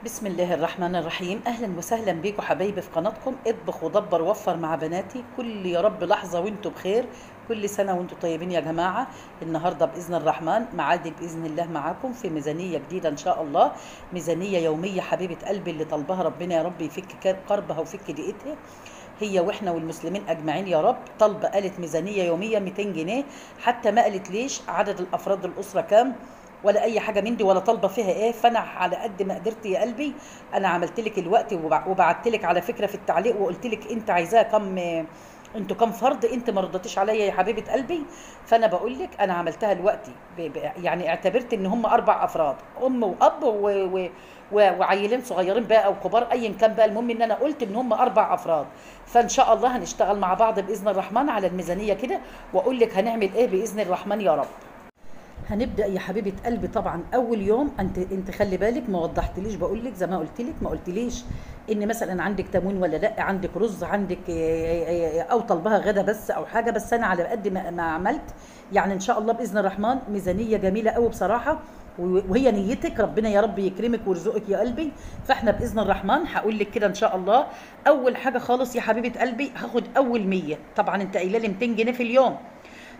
بسم الله الرحمن الرحيم. اهلا وسهلا بيكم حبايبي في قناتكم اطبخ ودبر ووفر مع بناتي. كل يا رب لحظه وانتم بخير، كل سنه وانتم طيبين يا جماعه. النهارده باذن الرحمن معادي باذن الله معاكم في ميزانيه جديده ان شاء الله، ميزانيه يوميه حبيبه قلبي اللي طلبها ربنا يا رب يفك كربها ويفك ضيقتها هي واحنا والمسلمين اجمعين يا رب. طالبه قالت ميزانيه يوميه 200 جنيه، حتى ما قالت ليش عدد الافراد الاسره كام ولا اي حاجه من دي ولا طالبه فيها ايه. فانا على قد ما قدرت يا قلبي انا عملت لك الوقت وبعت لك على فكره في التعليق وقلت لك انت عايزاها كم، انتوا كم فرد. انت ما رضيتيش عليا يا حبيبه قلبي، فانا بقول لك انا عملتها دلوقتي يعني اعتبرت ان هم 4 افراد، ام واب وعيلين صغيرين بقى او كبار ايا كان بقى، المهم ان انا قلت ان هم 4 افراد. فان شاء الله هنشتغل مع بعض باذن الرحمن على الميزانيه كده، واقول لك هنعمل ايه باذن الرحمن يا رب. هنبدا يا حبيبه قلبي. طبعا اول يوم انت خلي بالك، ما وضحتليش، بقول لك زي ما قلت لك، ما قلتليش ان مثلا عندك تموين ولا لا، عندك رز، عندك او طلبها غدا بس او حاجه. بس انا على قد ما عملت يعني ان شاء الله باذن الرحمن ميزانيه جميله قوي بصراحه، وهي نيتك ربنا يا رب يكرمك ويرزقك يا قلبي. فاحنا باذن الرحمن هقول لك كده ان شاء الله. اول حاجه خالص يا حبيبه قلبي هاخد اول 100. طبعا انت قايله لي 200 جنيه في اليوم،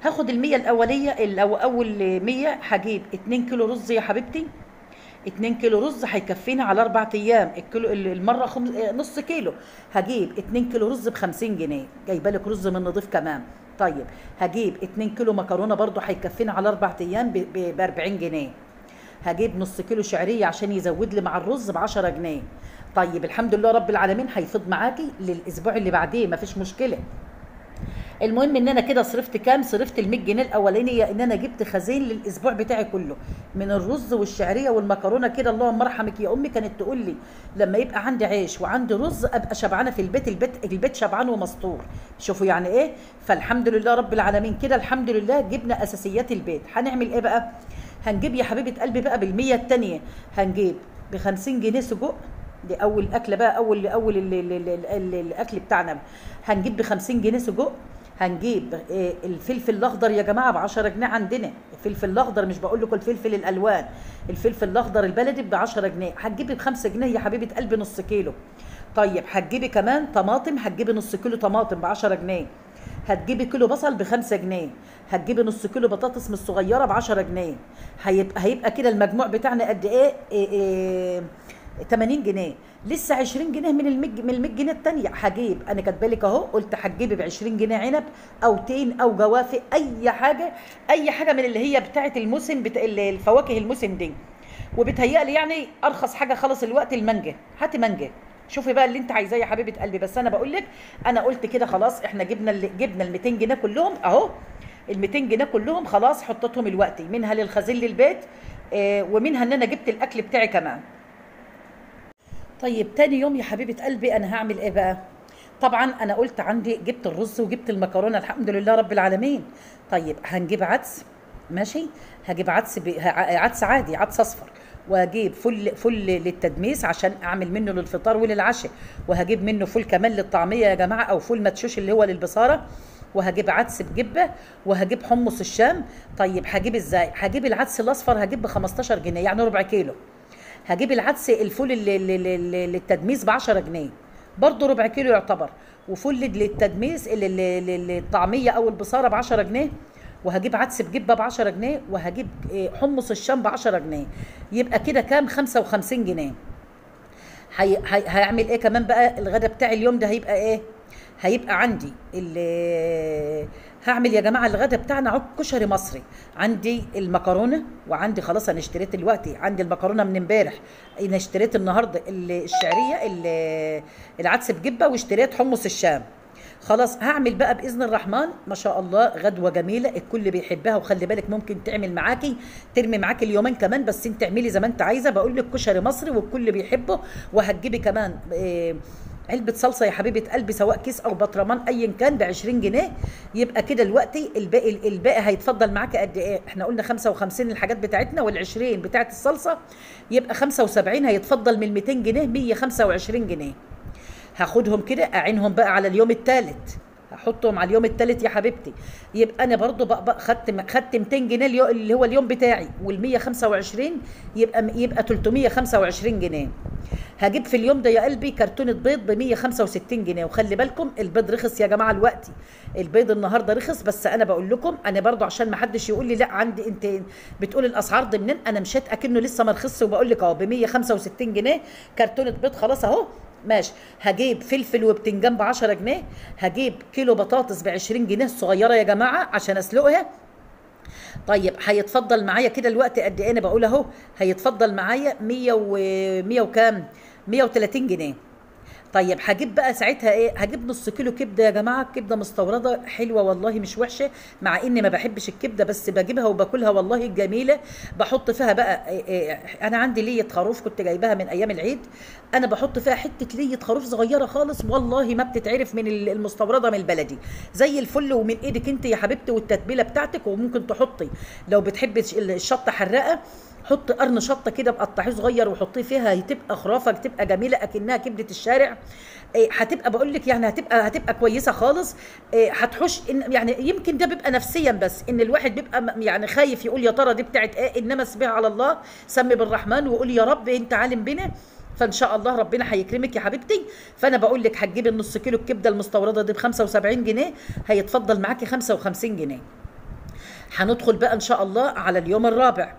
هاخد ال100 الأولية أو أول 100. هجيب 2 كيلو رز يا حبيبتي. 2 كيلو رز هيكفينا على 4 أيام. الكيلو المرة نص كيلو. هجيب 2 كيلو رز ب50 جنيه، جايبه لك رز من نضيف كمان. طيب هجيب 2 كيلو مكرونة برضو هيكفينا على 4 أيام ب 40 جنيه. هجيب نص كيلو شعرية عشان يزود لي مع الرز ب10 جنيه. طيب الحمد لله رب العالمين هيفيض معاكي للأسبوع اللي بعديه، مفيش مشكلة. المهم ان انا كده صرفت كام؟ صرفت ال100 جنيه الاولانيه، ان انا جبت خزين للاسبوع بتاعي كله من الرز والشعريه والمكرونه كده. اللهم ارحمك يا امي، كانت تقول لي لما يبقى عندي عيش وعندي رز ابقى شبعانه في البيت شبعان ومستور. شوفوا يعني ايه. فالحمد لله رب العالمين كده، الحمد لله جبنا اساسيات البيت. هنعمل ايه بقى؟ هنجيب يا حبيبه قلبي بقى بالمية التانيه، هنجيب ب50 جنيه سجق. دي اول اكله بقى، اول الاكل بتاعنا. هنجيب ب50 جنيه سجق. هنجيب الفلفل الاخضر يا جماعه ب10 جنيه عندنا. الفلفل الاخضر، مش بقول لكم الفلفل الالوان، الفلفل الاخضر البلدي ب10 جنيه. هتجيبي ب5 جنيه يا حبيبه قلبي نص كيلو. طيب هتجيبي كمان طماطم، هتجيبي نص كيلو طماطم ب10 جنيه. هتجيبي كيلو بصل ب5 جنيه. هتجيبي نص كيلو بطاطس من الصغيره ب10 جنيه. هيبقى كده المجموع بتاعنا قد ايه؟ 80 جنيه. لسه 20 جنيه من ال100 جنيه التانية. هجيب، انا كاتبه لك اهو، قلت هتجيبي ب20 جنيه عنب او تين او جوافه، اي حاجه، اي حاجه من اللي هي بتاعه الموسم، بتاع الفواكه الموسم دي. وبتهيألي يعني ارخص حاجه خلص الوقت المانجا. هاتي مانجا، شوفي بقى اللي انت عايزاه يا حبيبه قلبي. بس انا بقول لك، انا قلت كده خلاص، احنا جبنا ال200 جنيه كلهم اهو. ال200 جنيه كلهم خلاص حطيتهم الوقت، منها للخزين للبيت، ومنها ان انا جبت الاكل بتاعي كمان. طيب تاني يوم يا حبيبة قلبي أنا هعمل إيه بقى؟ طبعا أنا قلت عندي، جبت الرز وجبت المكرونة الحمد لله رب العالمين. طيب هنجيب عدس، ماشي. هجيب عدس عادي، عدس أصفر. وهجيب فل للتدميس عشان أعمل منه للفطار وللعشاء. وهجيب منه فل كمان للطعمية يا جماعة، أو فل مدشوش اللي هو للبصارة. وهجيب عدس بجبة. وهجيب حمص الشام. طيب هجيب ازاي؟ هجيب العدس الأصفر، هجيب ب15 جنيه يعني ربع كيلو. هجيب العدس الفول للتدميس ب10 جنيه، برضه ربع كيلو يعتبر. وفول للتدميس للطعميه او البصاره ب10 جنيه. وهجيب عدس بجبه ب10 جنيه. وهجيب حمص الشام ب10 جنيه. يبقى كده كام؟ 55 جنيه. هيعمل ايه كمان بقى؟ الغدا بتاعي اليوم ده هيبقى ايه؟ هيبقى عندي هعمل يا جماعه الغدا بتاعنا كشري مصري. عندي المكرونه، وعندي خلاص انا اشتريت دلوقتي، عندي المكرونه من امبارح، انا اشتريت النهارده الشعريه العدس بجبه، واشتريت حمص الشام. خلاص هعمل بقى باذن الرحمن ما شاء الله غدوه جميله الكل بيحبها. وخلي بالك ممكن تعمل معاكي، ترمي معاكي اليومين كمان، بس انت اعملي زي ما انت عايزه. بقول لك كشري مصري والكل بيحبه. وهتجيبي كمان علبة صلصة يا حبيبة قلبي، سواء كيس أو بطرمان أيا كان ب20 جنيه. يبقى كده دلوقتي الباقي هيتفضل معاك قد إيه؟ إحنا قلنا 55 الحاجات بتاعتنا، وال20 بتاعت الصلصة، يبقى 75. هيتفضل من 200 جنيه 125 جنيه. هاخدهم كده أعينهم بقى على اليوم الثالث، هحطهم على اليوم الثالث يا حبيبتي. يبقى انا برضو بقى خدت 200 جنيه اللي هو اليوم بتاعي، وال125 يبقى 325 جنيه. هجيب في اليوم ده يا قلبي كرتونه بيض ب 165 جنيه. وخلي بالكم البيض رخص يا جماعه دلوقتي، البيض النهارده رخص. بس انا بقول لكم انا برضو عشان ما حدش يقول لي لا عندي انت بتقول الاسعار دي منين، انا مشيت اكنه لسه ما رخصش وبقول لك اهو ب 165 جنيه كرتونه بيض خلاص اهو ماشي. هجيب فلفل وبتنجان ب 10 جنيه، هجيب كيلو بطاطس ب 20 جنيه الصغيره يا جماعه عشان اسلقها. طيب هيتفضل معايا كده الوقت قد ايه؟ انا بقول اهو هيتفضل معايا 100 و 100 وكام، 130 جنيه. طيب هجيب بقى ساعتها ايه؟ هجيب نص كيلو كبده يا جماعه، كبده مستورده حلوه والله مش وحشه، مع اني ما بحبش الكبده بس بجيبها وباكلها والله جميله. بحط فيها بقى انا عندي ليه خروف كنت جايباها من ايام العيد، انا بحط فيها حته ليه خروف صغيره خالص والله ما بتتعرف من المستورده من البلدي زي الفل، ومن ايدك انت يا حبيبتي والتتبيله بتاعتك. وممكن تحطي لو بتحبي الشطه حراقه حطي قرن شطه كده بقطعيه صغير وحطيه فيها، هتبقى خرافه، هتبقى جميله اكنها كبده الشارع. هتبقى بقول لك يعني هتبقى كويسه خالص. هتحش يعني يمكن ده بيبقى نفسيا بس ان الواحد بيبقى يعني خايف يقول يا ترى دي بتاعت ايه، انما سبيها على الله، سمي بالرحمن وقول يا رب انت عالم بنا، فان شاء الله ربنا هيكرمك يا حبيبتي. فانا بقول لك هتجيبي النص كيلو الكبده المستورده دي ب 75 جنيه، هيتفضل معاكي 55 جنيه. هندخل بقى ان شاء الله على اليوم الرابع.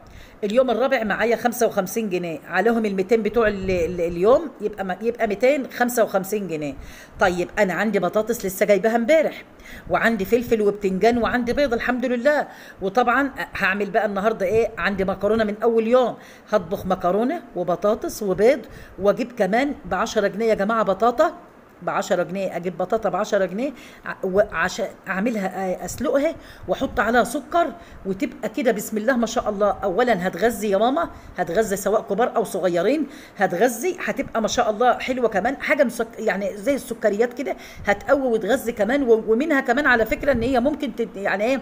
اليوم الرابع معايا 55 جنيه عليهم ال 200 بتوع اليوم، يبقى 255 جنيه. طيب انا عندي بطاطس لسه جايباها امبارح، وعندي فلفل وبتنجان وعندي بيض الحمد لله. وطبعا هعمل بقى النهارده ايه، عندي مكرونه من اول يوم، هطبخ مكرونه وبطاطس وبيض. واجيب كمان ب 10 جنيه يا جماعه بطاطا ب 10 جنيه، اجيب بطاطا ب 10 جنيه وعشان اعملها اسلقها واحط عليها سكر وتبقى كده بسم الله ما شاء الله. اولا هتغذي يا ماما، هتغذي سواء كبار او صغيرين، هتغذي هتبقى ما شاء الله حلوه كمان، حاجه يعني زي السكريات كده هتقوي وتغذي كمان. ومنها كمان على فكره ان هي ممكن يعني ايه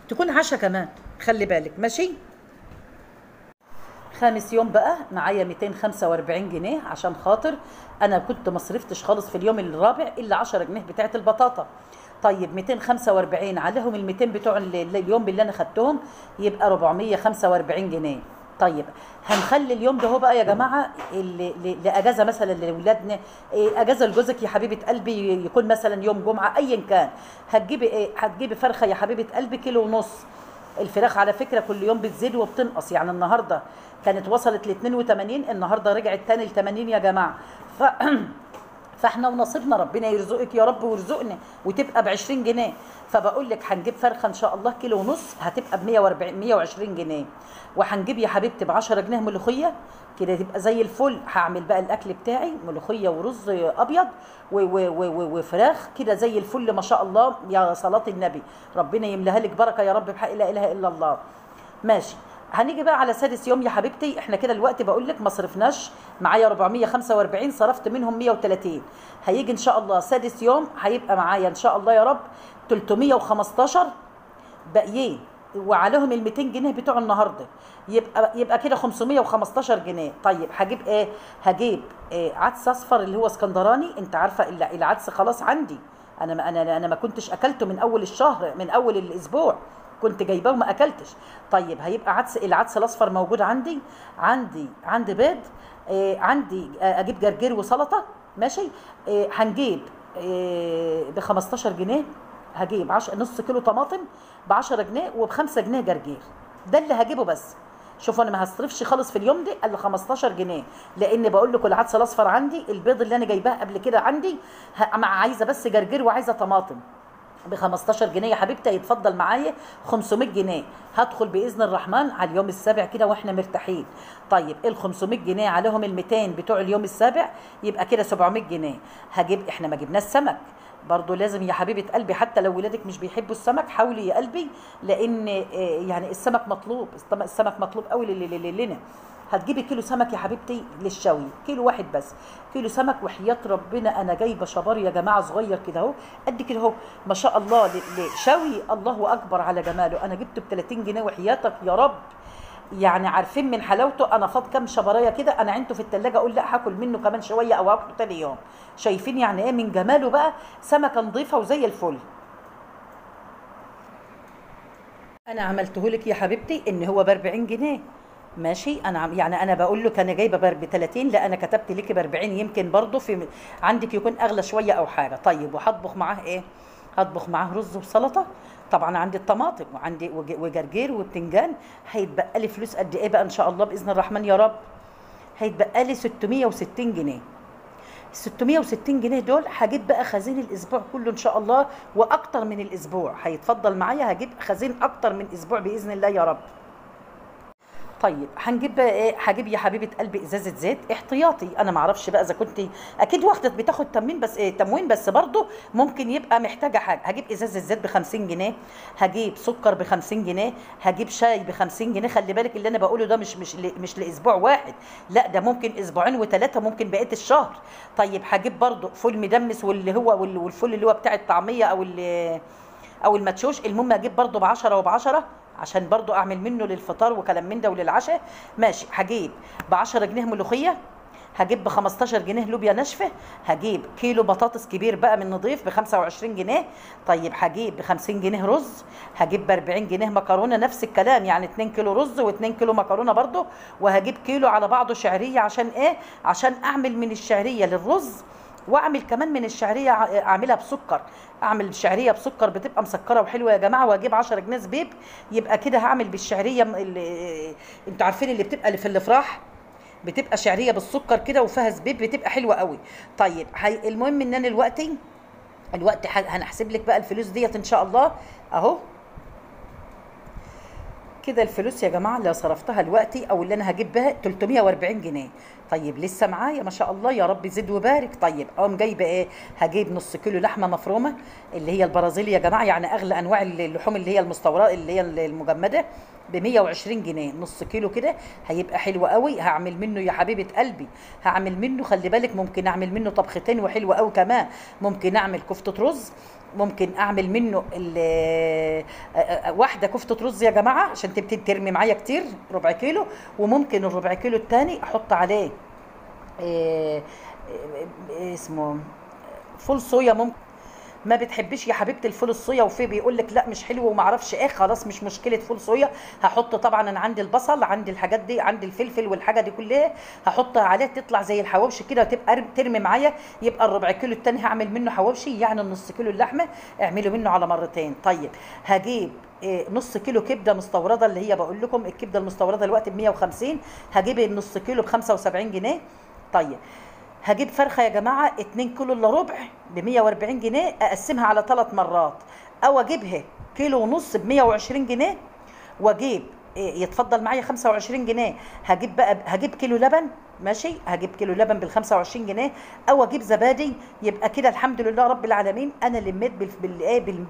تكون عشاء كمان، خلي بالك ماشي. خامس يوم بقى معايا 245 جنيه عشان خاطر انا كنت ما صرفتش خالص في اليوم الرابع الا 10 جنيه بتاعت البطاطا. طيب 245 عليهم ال 200 بتوع اليوم اللي انا خدتهم يبقى 445 جنيه. طيب هنخلي اليوم ده هو بقى يا جماعه لاجازه مثلا لاولادنا، اجازه لجوزك يا حبيبه قلبي، يكون مثلا يوم جمعه ايا كان. هتجيبي ايه؟ هتجيبي فرخه يا حبيبه قلبي كيلو ونص. الفراخ على فكره كل يوم بتزيد وبتنقص، يعني النهارده كانت وصلت ل 82، النهارده رجعت تاني ل 80 يا جماعه. فاحنا ونصيبنا ربنا يرزقك يا رب ويرزقنا وتبقى ب 20 جنيه. فبقول لك هنجيب فرخه ان شاء الله كيلو ونص هتبقى ب 120 جنيه. وهنجيب يا حبيبتي ب 10 جنيه ملوخيه كده تبقى زي الفل. هعمل بقى الاكل بتاعي ملوخيه ورز ابيض وفراخ كده زي الفل ما شاء الله يا صلاه النبي، ربنا يملاها لك بركه يا رب بحق لا اله الا الله. ماشي. هنيجي بقى على سادس يوم يا حبيبتي، احنا كده الوقت بقول لك ما صرفناش، معايا 445 صرفت منهم 130. هيجي ان شاء الله سادس يوم هيبقى معايا ان شاء الله يا رب 315 باقيين، وعليهم ال 200 جنيه بتوع النهارده، يبقى كده 515 جنيه. طيب هجيب ايه؟ هجيب عدس اصفر اللي هو اسكندراني، انت عارفه العدس خلاص عندي، انا ما كنتش اكلته من اول الشهر، من اول الاسبوع كنت جايباه وما اكلتش. طيب هيبقى العدس الاصفر موجود عندي بيض، عندي اجيب جرجير وسلطه ماشي. هنجيب ب 15 جنيه، هجيب نص كيلو طماطم ب 10 جنيه وب 5 جنيه جرجير، ده اللي هجيبه بس. شوفوا انا ما هصرفش خالص في اليوم ده الا 15 جنيه، لان بقول لكم العدس الاصفر عندي، البيض اللي انا جايباه قبل كده عندي، عايزه بس جرجير وعايزه طماطم ب 15 جنيه يا حبيبتي، هيتفضل معايا 500 جنيه. هدخل باذن الرحمن على اليوم السابع كده واحنا مرتاحين. طيب ال 500 جنيه عليهم ال 200 بتوع اليوم السابع، يبقى كده 700 جنيه. هجيب، احنا ما جبناش سمك برضو، لازم يا حبيبه قلبي حتى لو ولادك مش بيحبوا السمك حاولي يا قلبي، لان يعني السمك مطلوب، السمك مطلوب قوي لنا. هتجيبي كيلو سمك يا حبيبتي للشوي، كيلو واحد بس، كيلو سمك. وحياة ربنا انا جايبه شبار يا جماعه صغير كده اهو، قد كده اهو ما شاء الله لشوي، الله اكبر على جماله. انا جبته ب 30 جنيه وحياتك يا رب، يعني عارفين من حلاوته. انا فاض كام شبرايه كده انا عينته في الثلاجه، اقول لا هاكل منه كمان شويه او هاكله تاني يوم. شايفين يعني ايه من جماله بقى، سمكه نظيفه وزي الفل. انا عملته لك يا حبيبتي ان هو ب 40 جنيه، ماشي. انا يعني انا بقول له كان جايبه ب 30، لا انا كتبت لك ب 40، يمكن برضه في عندك يكون اغلى شويه او حاجه. طيب وهطبخ معاه ايه؟ هطبخ معاه رز وسلطه. طبعا عندي الطماطم وعندي وجرجير وبتنجان. هيتبقى لي فلوس قد ايه بقى ان شاء الله باذن الرحمن يا رب؟ هيتبقى لي 660 جنيه. ال 660 جنيه دول هجيب بقى خزين الاسبوع كله ان شاء الله، واكتر من الاسبوع هيتفضل معايا، هجيب خزين اكتر من اسبوع باذن الله يا رب. طيب هنجيب بقى ايه؟ هجيب يا حبيبه قلبي ازازه زيت احتياطي. انا ما اعرفش بقى اذا كنت اكيد واحده بتاخد تموين، بس ايه تموين بس برضه ممكن يبقى محتاجه حاجه. هجيب ازازه زيت ب 50 جنيه، هجيب سكر ب 50 جنيه، هجيب شاي ب 50 جنيه. خلي بالك اللي انا بقوله ده مش لاسبوع واحد، لا ده ممكن اسبوعين وثلاثه، ممكن بقيه الشهر. طيب هجيب برضه فول مدمس، واللي هو والفول اللي هو بتاع الطعميه او المدشوش. المهم اجيب برضه ب 10 وب10 عشان برضو اعمل منه للفطار وكلام من ده وللعشاء. ماشي. هجيب ب 10 جنيه ملوخيه، هجيب ب 15 جنيه لوبيا ناشفه، هجيب كيلو بطاطس كبير بقى من نضيف ب 25 جنيه. طيب هجيب ب 50 جنيه رز، هجيب ب 40 جنيه مكرونه نفس الكلام، يعني 2 كيلو رز و2 كيلو مكرونه برضو. وهجيب كيلو على بعضه شعريه. عشان ايه؟ عشان اعمل من الشعريه للرز، واعمل كمان من الشعريه اعملها بسكر. اعمل الشعريه بسكر بتبقى مسكره وحلوه يا جماعه. واجيب 10 جنيه زبيب، يبقى كده هعمل بالشعريه انتوا عارفين اللي بتبقى اللي في الافراح، بتبقى شعريه بالسكر كده وفيها زبيب، بتبقى حلوه قوي. طيب المهم ان انا الوقت هنحسب لك بقى الفلوس ديت ان شاء الله اهو. كده الفلوس يا جماعه اللي صرفتها دلوقتي او اللي انا هجيب بها 340 جنيه. طيب لسه معايا ما شاء الله، يا رب زد وبارك. طيب اقوم جايبه ايه؟ هجيب نص كيلو لحمه مفرومه اللي هي البرازيلي يا جماعه، يعني اغلى انواع اللحوم اللي هي المستورده اللي هي المجمده ب 120 جنيه. نص كيلو كده هيبقى حلو قوي. هعمل منه يا حبيبه قلبي، هعمل منه، خلي بالك ممكن اعمل منه طبختين وحلو قوي كمان. ممكن اعمل كفته رز، ممكن اعمل منه واحده كفته رز يا جماعه عشان تبتدي ترمي معايا كتير، ربع كيلو. وممكن الربع كيلو التاني احط عليه اسمه فول صويا. ممكن ما بتحبيش يا حبيبتي الفول الصويا وفي بيقول لك لا مش حلو وما اعرفش ايه، خلاص مش مشكله فول صويا. هحط طبعا انا عندي البصل، عندي الحاجات دي، عندي الفلفل والحاجه دي كلها، هحطها عليه تطلع زي الحواوشي كده وتبقى ترمي معايا. يبقى الربع كيلو التاني هعمل منه حواوشي، يعني النص كيلو اللحمه اعمله منه على مرتين. طيب هجيب نص كيلو كبده مستورده، اللي هي بقول لكم الكبده المستورده دلوقتي ب 150، هجيب النص كيلو ب 75 جنيه. طيب هجيب فرخه يا جماعه 2 كيلو الا ربع ب 140 جنيه، اقسمها على 3 مرات، او اجيبها كيلو ونص ب 120 جنيه، واجيب يتفضل معايا 25 جنيه. هجيب كيلو لبن، ماشي، هجيب كيلو لبن بال 25 جنيه، او اجيب زبادي. يبقى كده الحمد لله رب العالمين انا لميت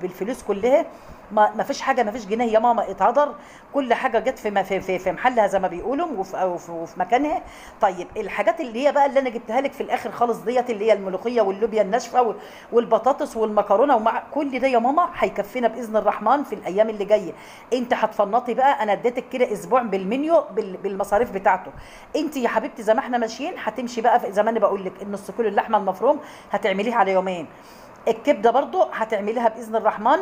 بالفلوس كلها. ما فيش حاجه، ما فيش جنيه يا ماما اتهدر، كل حاجه جت في محلها زي ما بيقولوا وفي مكانها. طيب الحاجات اللي هي بقى اللي انا جبتها لك في الاخر خالص ديت، اللي هي الملوخيه واللوبيا الناشفه والبطاطس والمكرونه، ومع كل ده يا ماما هيكفينا باذن الرحمن في الايام اللي جايه. انت هتفنطي بقى، انا اديتك كده اسبوع بالمنيو بالمصاريف بتاعته. انت يا حبيبتي زي ما احنا ماشيين هتمشي بقى زي ما انا بقول لك، النص كيلو اللحمه المفروم هتعمليها على يومين. الكبده برضو هتعمليها باذن الرحمن.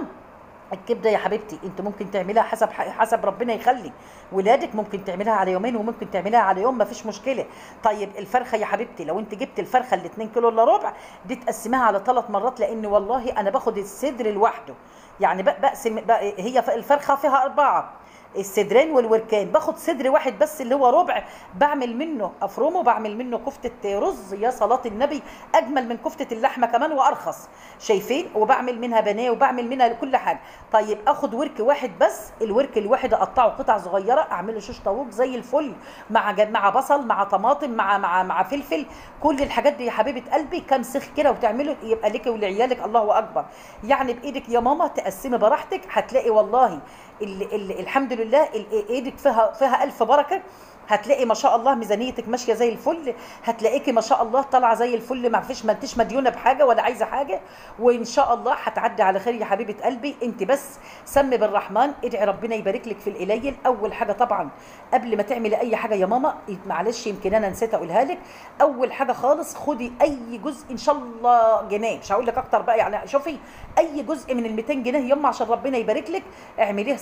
الكبده يا حبيبتي انت ممكن تعمليها حسب ربنا يخلي ولادك، ممكن تعمليها على يومين وممكن تعمليها على يوم، ما فيش مشكله. طيب الفرخه يا حبيبتي، لو انت جبت الفرخه ال 2 كيلو الا ربع دي تقسميها على 3 مرات، لان والله انا باخد الصدر لوحده، يعني بقسم هي الفرخه فيها 4، الصدرين والوركان باخد صدر واحد بس اللي هو ربع، بعمل منه افرمه، بعمل منه كفته رز يا صلاه النبي، اجمل من كفته اللحمه كمان وارخص، شايفين؟ وبعمل منها بانيه وبعمل منها كل حاجه. طيب اخد ورك واحد بس، الورك الواحد اقطعه قطع صغيره، اعمله شيش طاووق زي الفل، مع بصل، مع طماطم، مع فلفل، كل الحاجات دي يا حبيبه قلبي كام سخ كده، وتعمله يبقى لك ولعيالك. الله اكبر، يعني بايدك يا ماما تقسمي براحتك، هتلاقي والله الحمد لله ايدك فيها الف بركه. هتلاقي ما شاء الله ميزانيتك ماشيه زي الفل، هتلاقيكي ما شاء الله طالعه زي الفل، ما انتش مديونه بحاجه ولا عايزه حاجه، وان شاء الله هتعدي على خير يا حبيبه قلبي. انت بس سمي بالرحمن، ادعي ربنا يبارك لك في القليل. اول حاجه طبعا قبل ما تعملي اي حاجه يا ماما، معلش يمكن انا نسيت اقولها لك، اول حاجه خالص خدي اي جزء ان شاء الله جنيه، مش هقول لك اكتر بقى، يعني شوفي اي جزء من ال 200 جنيه يما عشان ربنا يبارك لك، اعمليه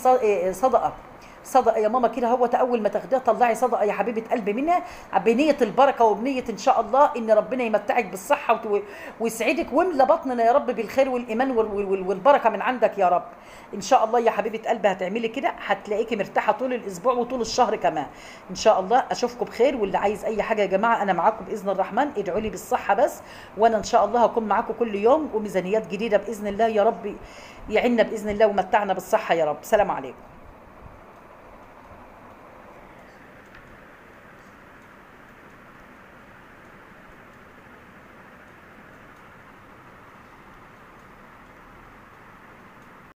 صدقه، صدقه يا ماما كده هو اول ما تاخديها طلعي صدقه يا حبيبه قلبي منها، بنيه البركه وبنيه ان شاء الله ان ربنا يمتعك بالصحه ويسعدك ويملى بطننا يا رب بالخير والايمان والبركه من عندك يا رب. ان شاء الله يا حبيبه قلبي هتعملي كده هتلاقيكي مرتاحه طول الاسبوع وطول الشهر كمان ان شاء الله. اشوفكم بخير، واللي عايز اي حاجه يا جماعه انا معاكم باذن الرحمن، ادعوا لي بالصحه بس، وانا ان شاء الله هكون معاكم كل يوم وميزانيات جديده باذن الله يا رب يعيننا باذن الله ومتعنا بالصحه يا رب. سلام عليكم.